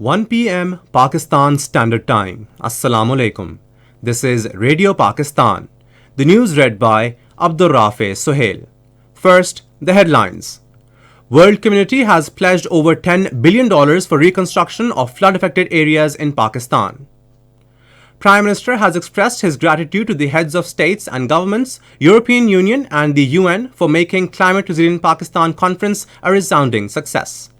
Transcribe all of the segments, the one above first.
1 p.m. Pakistan Standard Time. Assalamu alaikum. This is Radio Pakistan. The news read by Abdur Rafe Sohail. First, the headlines. World community has pledged over $10 billion for reconstruction of flood-affected areas in Pakistan. Prime Minister has expressed his gratitude to the heads of states and governments, European Union and the UN for making Climate Resilient Pakistan Conference a resounding success.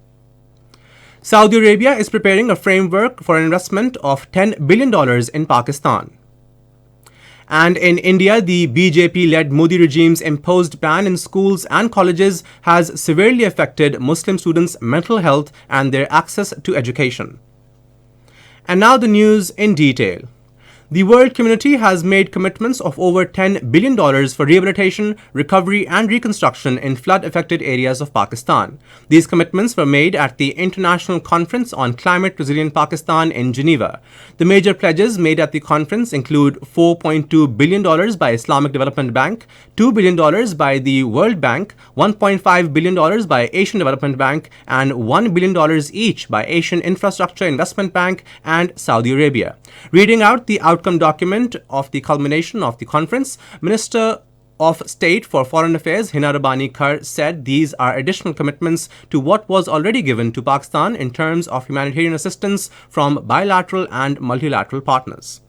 Saudi Arabia is preparing a framework for an investment of $10 billion in Pakistan. And in India, the BJP-led Modi regime's imposed ban in schools and colleges has severely affected Muslim students' mental health and their access to education. And now the news in detail. The world community has made commitments of over $10 billion for rehabilitation, recovery and reconstruction in flood-affected areas of Pakistan. These commitments were made at the International Conference on Climate Resilient Pakistan in Geneva. The major pledges made at the conference include $4.2 billion by Islamic Development Bank, $2 billion by the World Bank, $1.5 billion by Asian Development Bank, and $1 billion each by Asian Infrastructure Investment Bank and Saudi Arabia. Reading out the outcome document of the culmination of the conference, Minister of State for Foreign Affairs Hina Rabbani Kar said these are additional commitments to what was already given to Pakistan in terms of humanitarian assistance from bilateral and multilateral partners.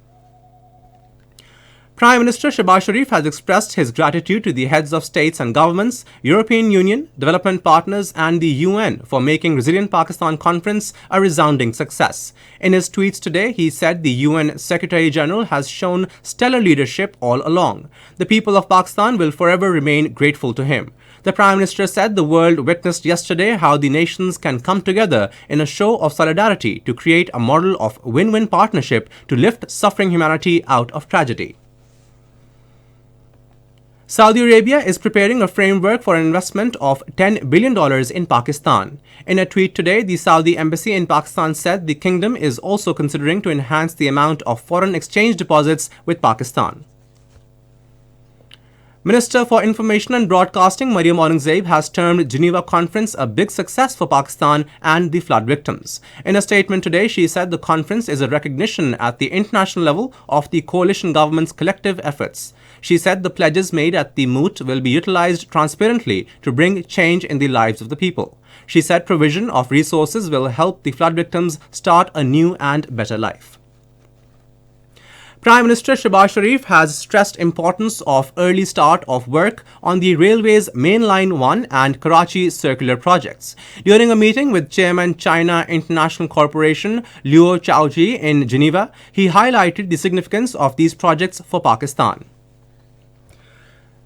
Prime Minister Shehbaz Sharif has expressed his gratitude to the heads of states and governments, European Union, development partners and the UN for making Resilient Pakistan Conference a resounding success. In his tweets today, he said the UN Secretary General has shown stellar leadership all along. The people of Pakistan will forever remain grateful to him. The Prime Minister said the world witnessed yesterday how the nations can come together in a show of solidarity to create a model of win-win partnership to lift suffering humanity out of tragedy. Saudi Arabia is preparing a framework for an investment of $10 billion in Pakistan. In a tweet today, the Saudi embassy in Pakistan said the kingdom is also considering to enhance the amount of foreign exchange deposits with Pakistan. Minister for Information and Broadcasting Maryam Aurangzeb has termed Geneva Conference a big success for Pakistan and the flood victims. In a statement today, she said the conference is a recognition at the international level of the coalition government's collective efforts. She said the pledges made at the moot will be utilized transparently to bring change in the lives of the people. She said provision of resources will help the flood victims start a new and better life. Prime Minister Shehbaz Sharif has stressed importance of early start of work on the railway's Mainline 1 and Karachi circular projects. During a meeting with Chairman China International Corporation Liu Chaoji in Geneva, he highlighted the significance of these projects for Pakistan.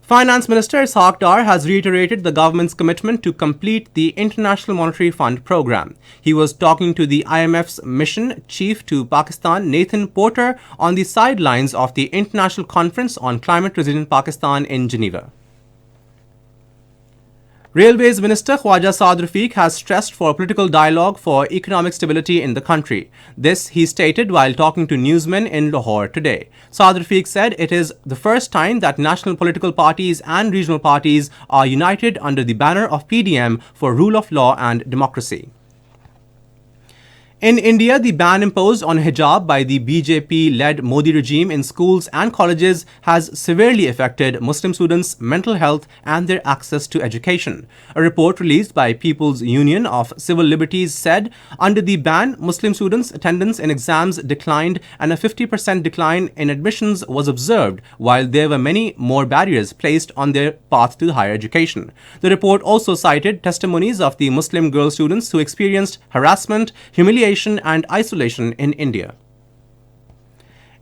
Finance Minister Ishaq Dar has reiterated the government's commitment to complete the International Monetary Fund program. He was talking to the IMF's mission chief to Pakistan, Nathan Porter, on the sidelines of the International Conference on Climate Resilient Pakistan in Geneva. Railways Minister Khwaja Saad Rafiq has stressed for political dialogue for economic stability in the country. This he stated while talking to newsmen in Lahore today. Saad Rafiq said it is the first time that national political parties and regional parties are united under the banner of PDM for rule of law and democracy. In India, the ban imposed on hijab by the BJP-led Modi regime in schools and colleges has severely affected Muslim students' mental health and their access to education. A report released by People's Union of Civil Liberties said under the ban, Muslim students' attendance in exams declined and a 50% decline in admissions was observed, while there were many more barriers placed on their path to higher education. The report also cited testimonies of the Muslim girl students who experienced harassment, humiliation, and isolation in India.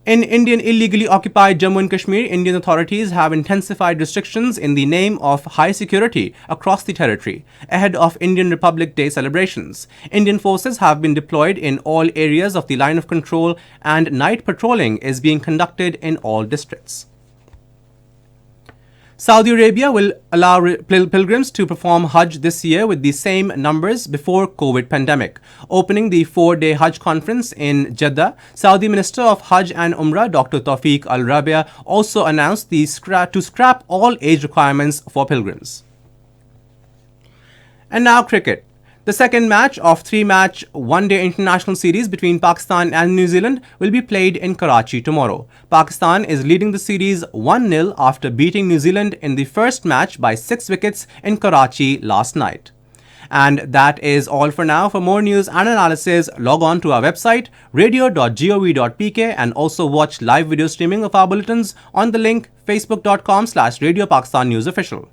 In Indian illegally occupied Jammu and Kashmir, Indian authorities have intensified restrictions in the name of high security across the territory ahead of Indian Republic Day celebrations. Indian forces have been deployed in all areas of the line of control and night patrolling is being conducted in all districts. Saudi Arabia will allow pilgrims to perform Hajj this year with the same numbers before COVID pandemic. Opening the 4-day Hajj conference in Jeddah, Saudi Minister of Hajj and Umrah Dr. Tawfiq Al-Rabia also announced to scrap all age requirements for pilgrims. And now cricket. The second match of three-match one-day international series between Pakistan and New Zealand will be played in Karachi tomorrow. Pakistan is leading the series 1-0 after beating New Zealand in the first match by 6 wickets in Karachi last night. And that is all for now. For more news and analysis, log on to our website radio.gov.pk and also watch live video streaming of our bulletins on the link facebook.com/Radio Pakistan News Official.